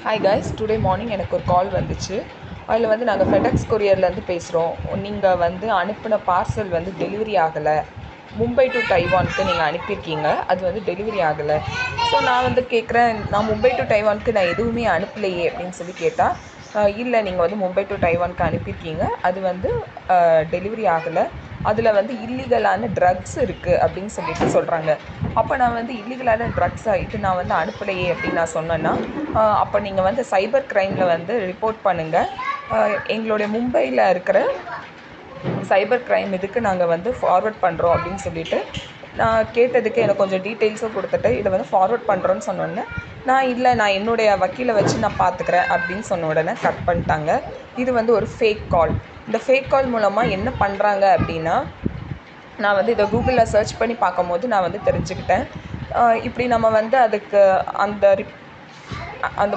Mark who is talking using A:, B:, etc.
A: Hi guys, today morning எனக்கு ஒரு கால் வந்துச்சு. அதில் வந்து நாங்கள் ஃபெடெக்ஸ் கொரியர்லேருந்து பேசுகிறோம். நீங்கள் வந்து அனுப்பின பார்சல் வந்து டெலிவரி ஆகலை. மும்பை டு தைவானுக்கு நீங்கள் அனுப்பியிருக்கீங்க, அது வந்து டெலிவரி ஆகலை. ஸோ நான் வந்து கேட்குறேன், நான் மும்பை டு தைவானுக்கு நான் எதுவுமே அனுப்பலையே அப்படின்னு சொல்லி கேட்டால், இல்லை நீங்கள் வந்து மும்பை டு தைவானுக்கு அனுப்பியிருக்கீங்க, அது வந்து டெலிவரி ஆகலை. அதில் வந்து இல்லீகலான ட்ரக்ஸ் இருக்குது அப்படின்னு சொல்லிட்டு சொல்கிறாங்க. அப்போ நான் வந்து இல்லீகலான ட்ரக்ஸை இது நான் வந்து அனுப்பலையே அப்படின்னு நான் சொன்னேன்னா, அப்போ நீங்கள் வந்து சைபர் க்ரைமில் வந்து ரிப்போர்ட் பண்ணுங்கள், எங்களுடைய மும்பையில் இருக்கிற சைபர் க்ரைம் இதுக்கு நாங்கள் வந்து ஃபார்வர்ட் பண்ணுறோம் அப்படின்னு சொல்லிட்டு நான் கேட்டதுக்கு எனக்கு கொஞ்சம் டீட்டெயில்ஸும் கொடுத்துட்டு இதை வந்து ஃபார்வர்ட் பண்ணுறோன்னு சொன்னோடனே, நான் என்னுடைய வக்கீலை வச்சு நான் பார்த்துக்கிறேன் அப்படின்னு சொன்ன உடனே கட் பண்ணிட்டாங்க. இது வந்து ஒரு ஃபேக் கால். இந்த ஃபேக் கால் மூலமாக என்ன பண்ணுறாங்க அப்படின்னா, நான் வந்து இதை கூகுளில் சர்ச் பண்ணி பார்க்கும்போது நான் வந்து தெரிஞ்சுக்கிட்டேன். இப்படி நம்ம வந்து அதுக்கு அந்த